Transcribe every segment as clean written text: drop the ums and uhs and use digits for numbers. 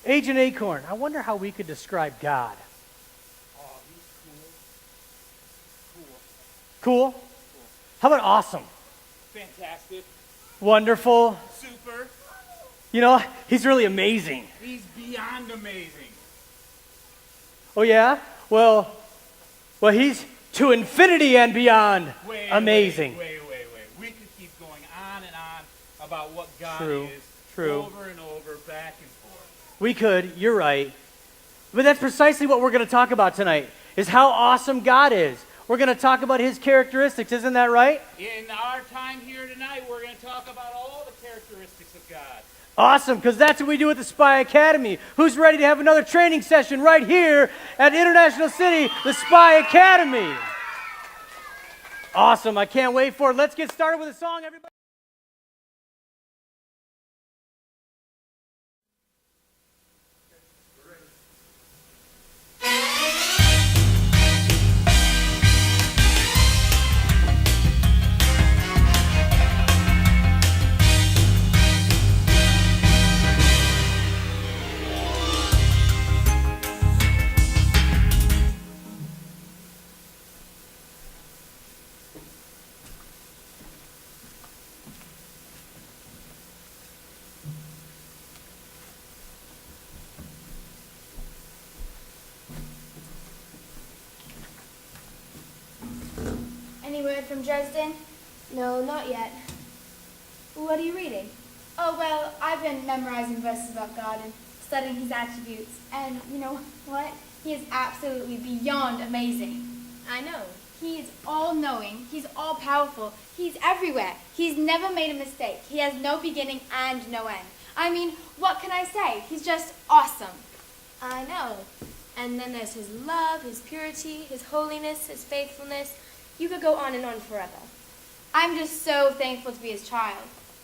Agent Acorn, I wonder how we could describe God. Oh, he's cool. Cool? How about awesome? Fantastic. Wonderful? Super. You know, he's really amazing. He's beyond amazing. Oh yeah? Well, he's to infinity and beyond amazing. Wait. We could keep going on and on about what God is. True. Over and over, back and forth. We could, you're right. But that's precisely what we're going to talk about tonight, is how awesome God is. We're going to talk about his characteristics, isn't that right? In our time here tonight, we're going to talk about all the characteristics of God. Awesome, because that's what we do at the Spy Academy. Who's ready to have another training session right here at International City, the Spy Academy? Awesome, I can't wait for it. Let's get started with a song, everybody. Any word from Dresden? No, not yet. What are you reading? Oh, well, I've been memorizing verses about God and studying his attributes. And you know what? He is absolutely beyond amazing. I know. He is all-knowing. He's all-powerful. He's everywhere. He's never made a mistake. He has no beginning and no end. I mean, what can I say? He's just awesome. I know. And then there's his love, his purity, his holiness, his faithfulness. You could go on and on forever. I'm just so thankful to be his child.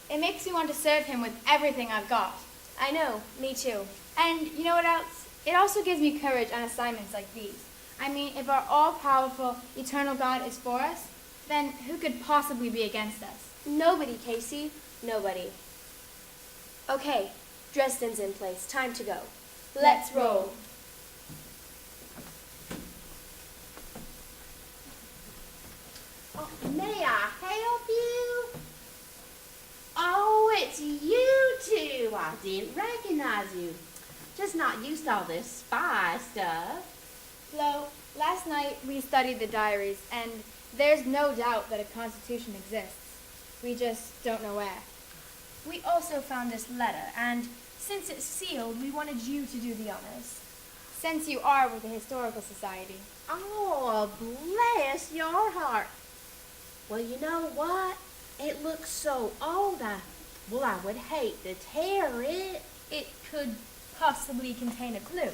It makes me want to serve him with everything I've got. I know, me too. And you know what else? It also gives me courage on assignments like these. I mean, if our all-powerful, eternal God is for us, then who could possibly be against us? Nobody, Casey. Nobody. Okay, Dresden's in place. Time to go. Let's roll. Oh, may I help you? Oh, it's you two. I didn't recognize you. Just not used to all this spy stuff. Flo, last night we studied the diaries, and there's no doubt that a constitution exists. We just don't know where. We also found this letter, and since it's sealed, we wanted you to do the honors. Since you are with the Historical Society. Oh, bless your heart. Well, you know what? It looks so old. I would hate to tear it. It could possibly contain a clue.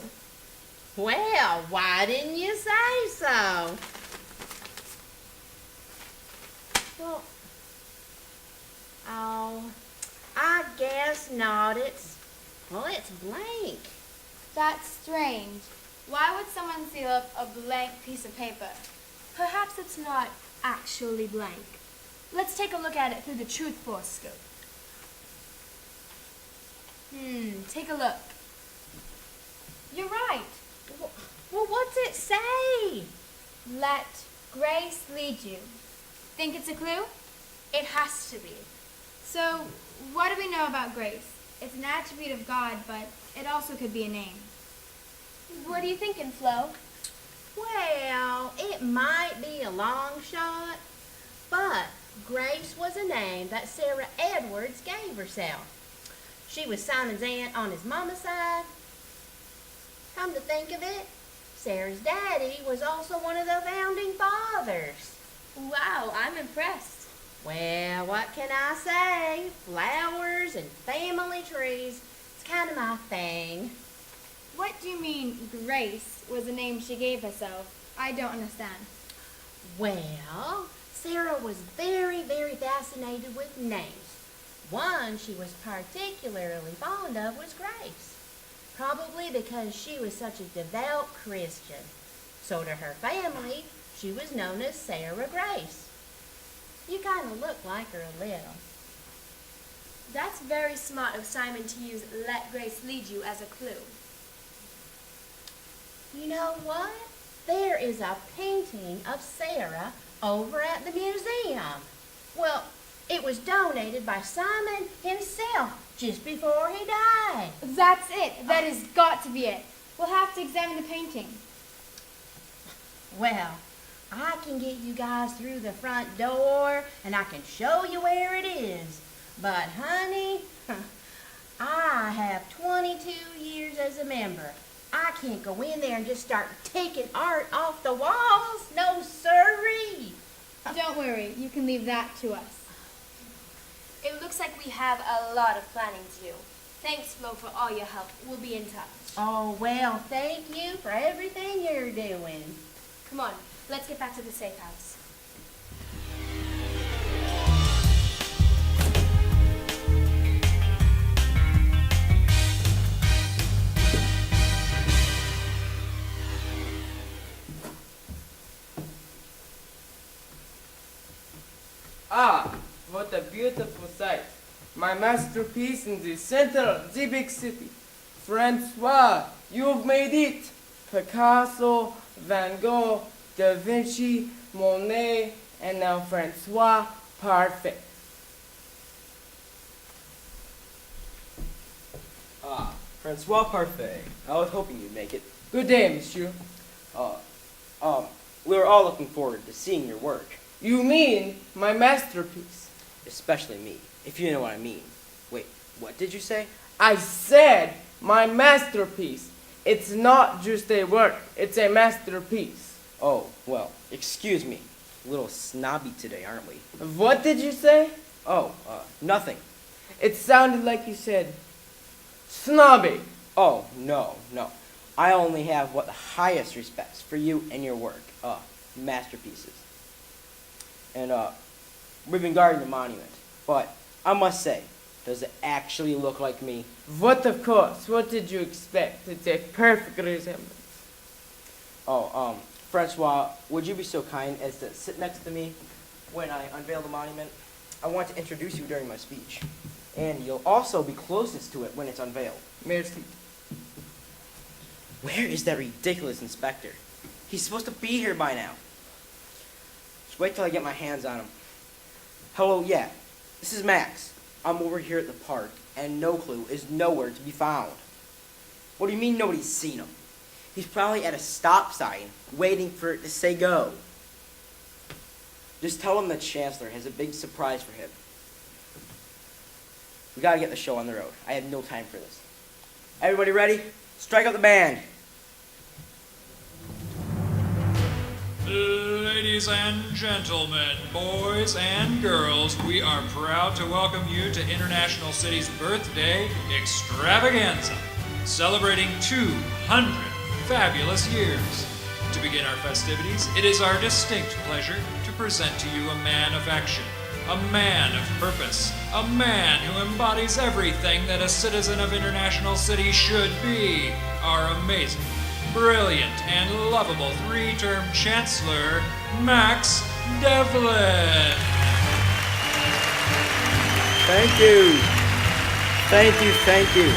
Well, why didn't you say so? Well, oh, I guess not. It's blank. That's strange. Why would someone seal up a blank piece of paper? Perhaps it's not actually blank. Let's take a look at it through the truth force scope. Take a look. You're right. Well, what's it say? Let grace lead you. Think it's a clue? It has to be. So, what do we know about grace? It's an attribute of God, but it also could be a name. What are you thinking, Flo? Well, it might be a long shot, but Grace was a name that Sarah Edwards gave herself. She was Simon's aunt on his mama's side. Come to think of it, Sarah's daddy was also one of the founding fathers. Wow, I'm impressed. Well, what can I say? Flowers and family trees, it's kind of my thing. What do you mean Grace was the name she gave herself? I don't understand. Well, Sarah was very, very fascinated with names. One she was particularly fond of was Grace, probably because she was such a devout Christian. So to her family, she was known as Sarah Grace. You kind of look like her a little. That's very smart of Simon to use "let grace lead you" as a clue. You know what? There is a painting of Sarah over at the museum. Well, it was donated by Simon himself just before he died. That's it. That has got to be it. We'll have to examine the painting. Well, I can get you guys through the front door and I can show you where it is. But honey, I have 22 years as a member. I can't go in there and just start taking art off the walls. No sirree. Don't worry. You can leave that to us. It looks like we have a lot of planning to do. Thanks, Flo, for all your help. We'll be in touch. Oh, well, thank you for everything you're doing. Come on, let's get back to the safe house. Ah, what a beautiful sight. My masterpiece in the center of the big city. Francois, you've made it. Picasso, Van Gogh, Da Vinci, Monet, and now Francois Parfait. Ah, Francois Parfait. I was hoping you'd make it. Good day, monsieur. We were all looking forward to seeing your work. You mean my masterpiece? Especially me, if you know what I mean. Wait, what did you say? I said my masterpiece. It's not just a work, it's a masterpiece. Oh, well, excuse me. A little snobby today, aren't we? What did you say? Oh, nothing. It sounded like you said snobby. Oh, no. I only have what the highest respects for you and your work. Masterpieces. And, we've been guarding the monument. But, I must say, does it actually look like me? What, of course? What did you expect? It's a perfect resemblance. Oh, Francois, would you be so kind as to sit next to me when I unveil the monument? I want to introduce you during my speech. And you'll also be closest to it when it's unveiled. Merci. Where is that ridiculous inspector? He's supposed to be here by now. Just wait till I get my hands on him. Hello, yeah. This is Max. I'm over here at the park, and No Clue is nowhere to be found. What do you mean nobody's seen him? He's probably at a stop sign, waiting for it to say go. Just tell him the Chancellor has a big surprise for him. We gotta get the show on the road. I have no time for this. Everybody ready? Strike up the band. Ladies and gentlemen, boys and girls, we are proud to welcome you to International City's birthday extravaganza, celebrating 200 fabulous years. To begin our festivities, it is our distinct pleasure to present to you a man of action, a man of purpose, a man who embodies everything that a citizen of International City should be, our amazing, brilliant, and lovable three-term Chancellor, Max Devlin. Thank you. Thank you.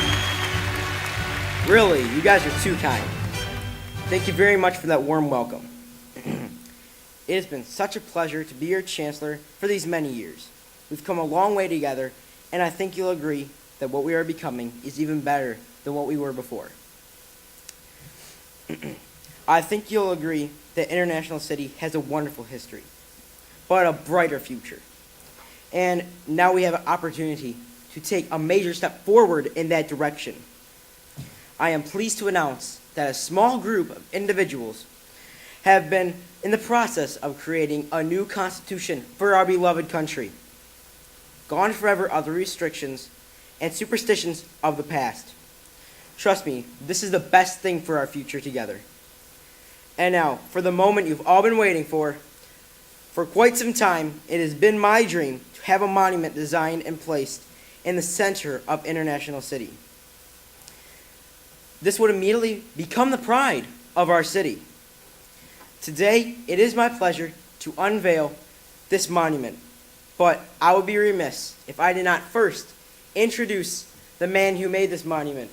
Really, you guys are too kind. Thank you very much for that warm welcome. It has been such a pleasure to be your Chancellor for these many years. We've come a long way together, and I think you'll agree that what we are becoming is even better than what we were before. I think you'll agree that International City has a wonderful history, but a brighter future. And now we have an opportunity to take a major step forward in that direction. I am pleased to announce that a small group of individuals have been in the process of creating a new constitution for our beloved country. Gone forever are the restrictions and superstitions of the past. Trust me, this is the best thing for our future together. And now, for the moment you've all been waiting for quite some time, it has been my dream to have a monument designed and placed in the center of International City. This would immediately become the pride of our city. Today, it is my pleasure to unveil this monument, but I would be remiss if I did not first introduce the man who made this monument,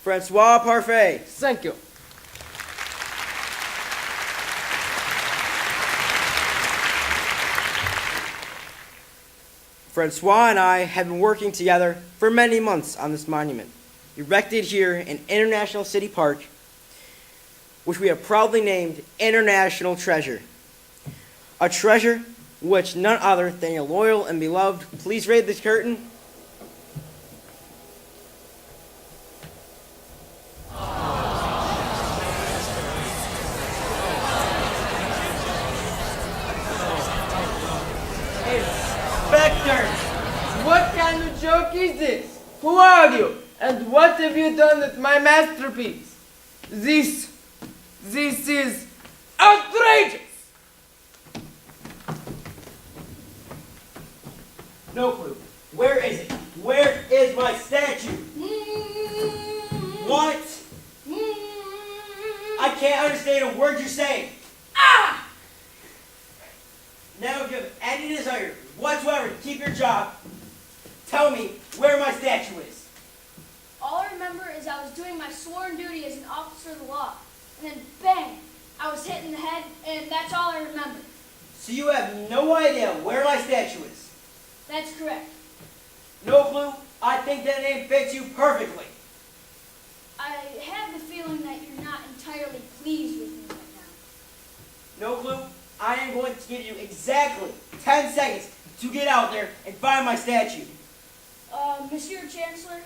Francois Parfait. Thank you. Francois and I have been working together for many months on this monument, erected here in International City Park, which we have proudly named International Treasure. A treasure which none other than your loyal and beloved, please raise this curtain, Inspector, what kind of joke is this? Who are you? And what have you done with my masterpiece? This is outrageous! no clue. Where is it? Where is my statue? What? I can't understand a word you're saying. Ah! Now if you have any desire whatsoever to keep your job, tell me where my statue is. All I remember is I was doing my sworn duty as an officer of the law. And then bang, I was hit in the head, and that's all I remember. So you have no idea where my statue is? That's correct. No clue? I think that name fits you perfectly. I have the feeling that you're not entirely pleased with me right now. No clue? I am going to give you exactly 10 seconds to get out there and find my statue. Monsieur Chancellor,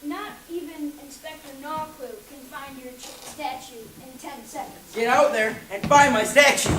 not even Inspector Nawclue can find your statue in 10 seconds. Get out there and find my statue.